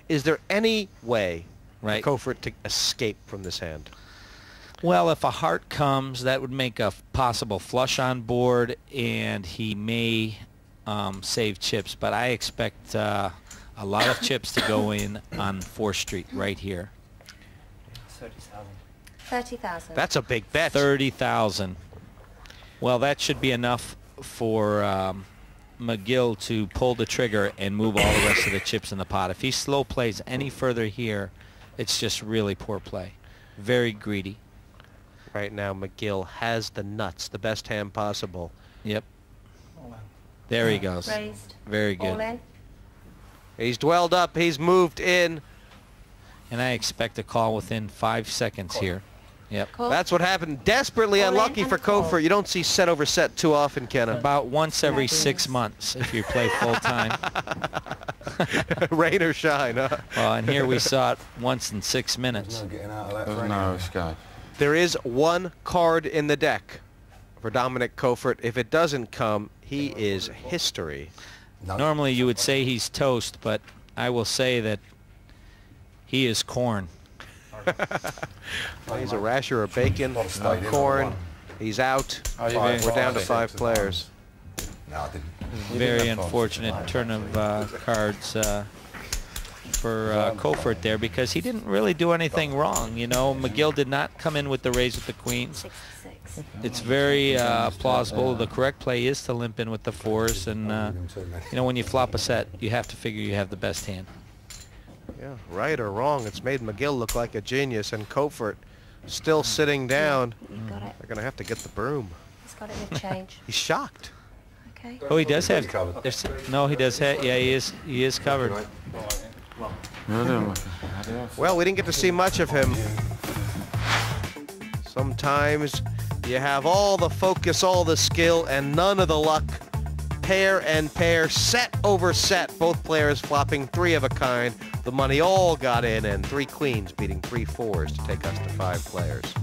Is there any way Right. for Kofort to escape from this hand? Well, if a heart comes, that would make a possible flush on board, and he may save chips. But I expect a lot of chips to go in on 4th Street right here. 30,000. That's a big bet. 30,000. Well, that should be enough for McGill to pull the trigger and move all the rest of the chips in the pot. If he slow plays any further here, it's just really poor play. Very greedy. Right now, McGill has the nuts, the best hand possible. Yep. There he goes. Raised. Very All good. in. He's dwelled up. He's moved in. And I expect a call within 5 seconds here. Yep. Call. That's what happened. Desperately All in unlucky and for call. Kofort. You don't see set over set too often, Kenna. About once every 6 months if you play full time. Rain or shine, huh? Well, and here we saw it once in 6 minutes. No getting out of that for There's anyone. no escape. There is one card in the deck for Dominic Kofort. If it doesn't come, he is history. No. Normally you would say he's toast, but I will say that he is corn. He's a rasher of bacon, Well, stayed in on corn. one. He's out. Oh, you Five. mean- We're down to Five. 5 Six. players. No, I didn't. Very unfortunate turn of cards for Kofort there, because he didn't really do anything wrong. You know, McGill did not come in with the raise with the queens. 66. It's very plausible. The correct play is to limp in with the 4s, and you know, when you flop a set, you have to figure you have the best hand. Yeah, right or wrong, it's made McGill look like a genius, and Kofort still sitting down. You got it. They're going to have to get the broom. He's got it with change. He's shocked. Okay. Oh, he does have. covered. No, he does have. Yeah, he is. He is covered. Well, we didn't get to see much of him. Sometimes you have all the focus, all the skill, and none of the luck. Pair and pair, set over set. Both players flopping 3 of a kind. The money all got in, and 3 queens beating 3 4s to take us to 5 players.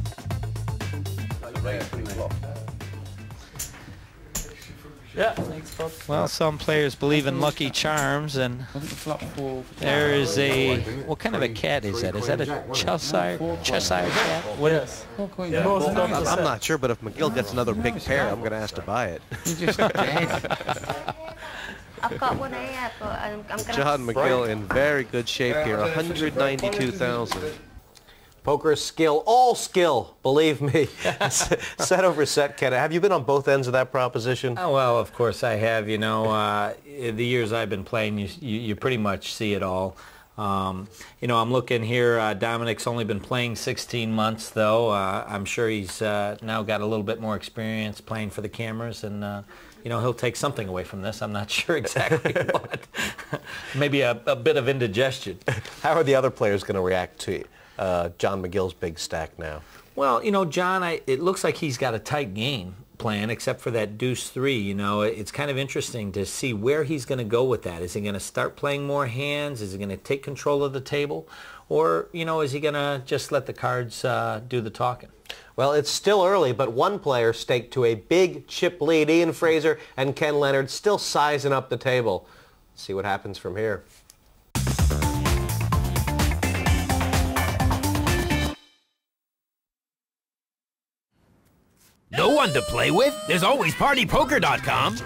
Yeah, thanks, Bob. Well, some players believe in lucky charms, and there is a. What kind of a cat is that? Is that a Cheshire cat? What is? Yeah, both I'm of them. not sure, but if McGill gets another big pair, I'm going to ask to buy it. I've got one here, but I'm going to... John McGill in very good shape here, 192,000. Poker skill, all skill, believe me. Set over set, Ken. Have you been on both ends of that proposition? Oh, well, of course I have. You know, the years I've been playing, you pretty much see it all. You know, I'm looking here. Dominic's only been playing 16 months, though. I'm sure he's now got a little bit more experience playing for the cameras, and you know, he'll take something away from this. I'm not sure exactly what. Maybe a bit of indigestion. How are the other players going to react to John McGill's big stack now? Well, you know, John, it looks like he's got a tight game plan, except for that deuce 3. You know, it's kind of interesting to see where he's going to go with that. Is he going to start playing more hands? Is he going to take control of the table? Or, you know, is he going to just let the cards do the talking? Well, it's still early, but one player staked to a big chip lead. Ian Fraser and Ken Leonard still sizing up the table. Let's see what happens from here. No one to play with? There's always PartyPoker.com.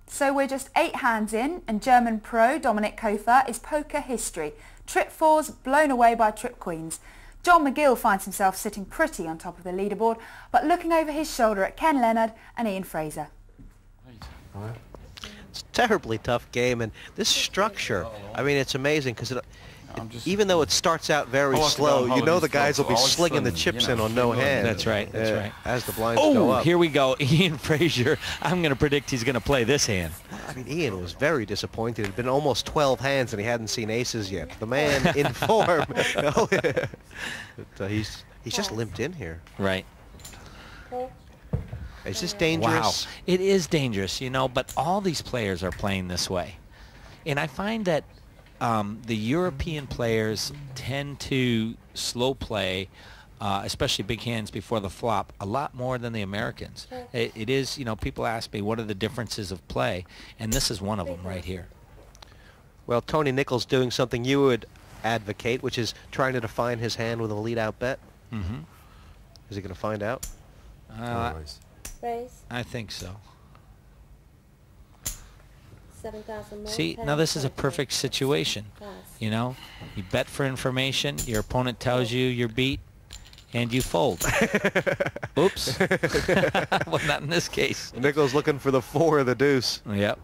So we're just 8 hands in, and German pro Dominic Kofort is poker history. Trip 4s blown away by trip queens. John McGill finds himself sitting pretty on top of the leaderboard, but looking over his shoulder at Ken Leonard and Ian Fraser. It's a terribly tough game, and this structure, I mean, it's amazing because even though it starts out very slow, you know the guys will be slinging the chips in on no hand. That's right, that's right. As the blinds go Oh, up. here we go. Ian Fraser. I'm going to predict he's going to play this hand. I mean, Ian was very disappointed. It had been almost 12 hands, and he hadn't seen aces yet. The man in form. But, he's just limped in here. Right. Is this dangerous? Wow. It is dangerous, you know, but all these players are playing this way. And I find that the European players tend to slow play especially big hands before the flop, a lot more than the Americans. It is, you know, people ask me what are the differences of play, and this is one of them right here. Well, Tony Nichols doing something you would advocate, which is trying to define his hand with a lead-out bet. Mm-hmm. Is he going to find out? Raise. I think so. 7,000 more. See, now this is a perfect situation. You know, you bet for information, your opponent tells you you're beat, and you fold. Oops. Well, not in this case. Nichols looking for the 4 of the deuce. Yep.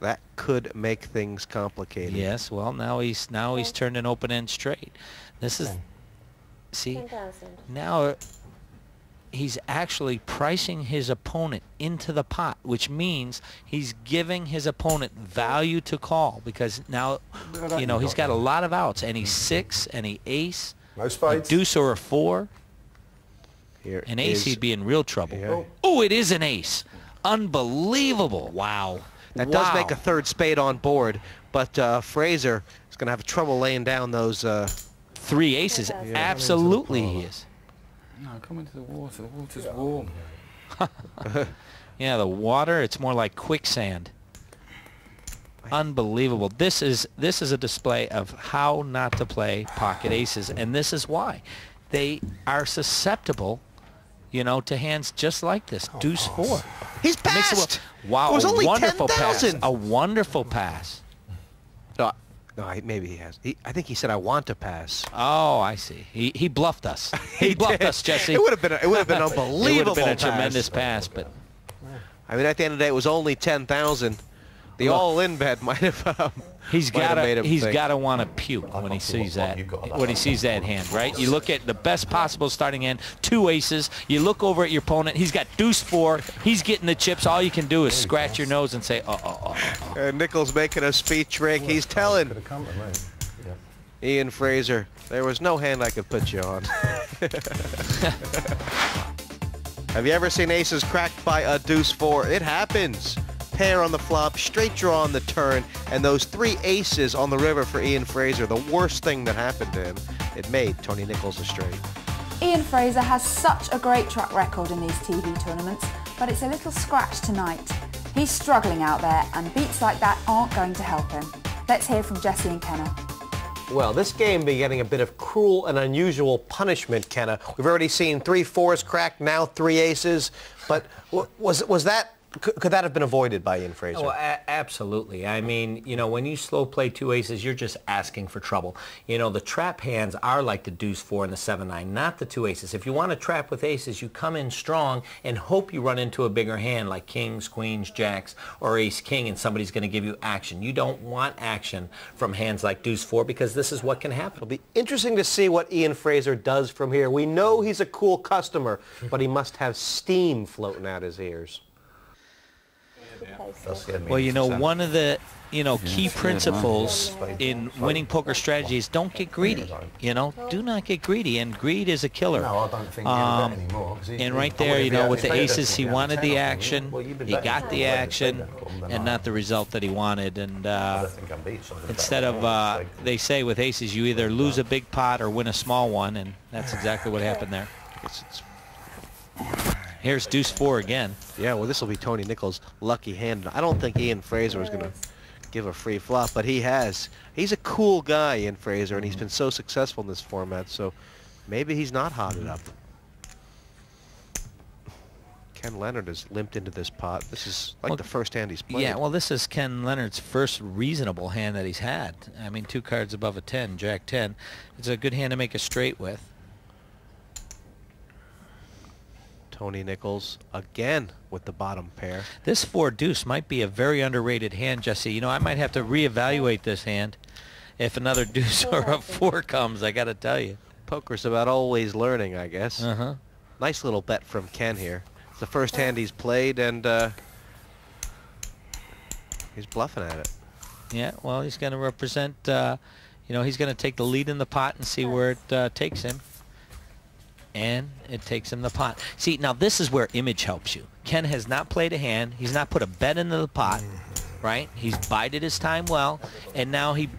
That could make things complicated. Yes, well, now he's turned an open-end straight. This is, see, 10,000. now he's actually pricing his opponent into the pot, which means he's giving his opponent value to call, because now, you know, he's got a lot of outs, and he's 6, and he ace, No a spades. deuce or a 4. Here An ace, is- he'd be in real trouble. Yeah. Oh, it is an ace. Unbelievable. Wow. That does make a 3rd spade on board, but Fraser is going to have trouble laying down those... 3 aces. Absolutely he is. No, come into the water. The water's warm. Yeah, the water, it's more like quicksand. Unbelievable. This is a display of how not to play pocket aces, and this is why. They are susceptible, you know, to hands just like this. Deuce 4. He's Makes passed! Wow, It was a only wonderful pass. 10,000! A wonderful pass. No, maybe he has. I think he said, I want to pass. Oh, I see. He bluffed us. He bluffed did. us, Jesse. It would have been unbelievable. It would have been a pass. tremendous pass, but I mean, at the end of the day, it was only 10,000. The Look. all-in bet might have. he's might have made him think. gotta want to puke when he sees that hand, right? You look at the best possible starting hand, 2 aces. You look over at your opponent. He's got deuce 4. He's getting the chips. All you can do is scratch your nose and say, Nichols making a speech trick. He's telling Could have come to me. Yeah. Ian Fraser, there was no hand I could put you on. Have you ever seen aces cracked by a deuce 4? It happens. Pair on the flop, straight draw on the turn, and those 3 aces on the river for Ian Fraser, the worst thing that happened to him. It made Tony Nichols a straight. Ian Fraser has such a great track record in these TV tournaments, but it's a little scratch tonight. He's struggling out there, and beats like that aren't going to help him. Let's hear from Jesse and Kenna. Well, this game be getting a bit of cruel and unusual punishment, Kenna. We've already seen 3 4s cracked, now 3 aces. But was that... Could that have been avoided by Ian Fraser? Oh, absolutely. I mean, you know, when you slow play 2 aces, you're just asking for trouble. You know, the trap hands are like the deuce 4 and the 7-9, not the 2 aces. If you want to trap with aces, you come in strong and hope you run into a bigger hand like kings, queens, jacks, or ace king, and somebody's going to give you action. You don't want action from hands like deuce 4, because this is what can happen. It'll be interesting to see what Ian Fraser does from here. We know he's a cool customer, but he must have steam floating out his ears. Well, you know, one of the, you know, key principles in winning poker strategy is don't get greedy. You know, do not get greedy, and greed is a killer. No, I don't think he'll bet anymore. And right there, you know, with the aces, he wanted the action, he got the action, and not the result that he wanted. And instead of, they say with aces, you either lose a big pot or win a small one, and that's exactly what happened there. Here's deuce 4 again. Yeah, well, this will be Tony Nichols' lucky hand. I don't think Ian Fraser was going to give a free flop, but he has. He's a cool guy, Ian Fraser, and he's been so successful in this format, so maybe he's not hotted up. Ken Leonard has limped into this pot. This is like the first hand he's played. Yeah, well, this is Ken Leonard's first reasonable hand that he's had. I mean, 2 cards above a 10, Jack 10. It's a good hand to make a straight with. Tony Nichols again with the bottom pair. This 4 deuce might be a very underrated hand, Jesse. You know, I might have to reevaluate this hand if another deuce or a 4 comes, I got to tell you. Poker's about always learning, I guess. Uh-huh. Nice little bet from Ken here. It's the first hand he's played, and he's bluffing at it. Yeah, well, he's going to represent, you know, he's going to take the lead in the pot and see where it takes him. And it takes him the pot. See, now this is where image helps you. Ken has not played a hand. He's not put a bet into the pot, right? He's bided his time well, and now he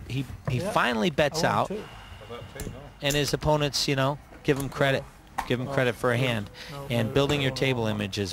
finally bets out. and his opponents, you know, give him credit. Give him credit for a hand. And building your table image is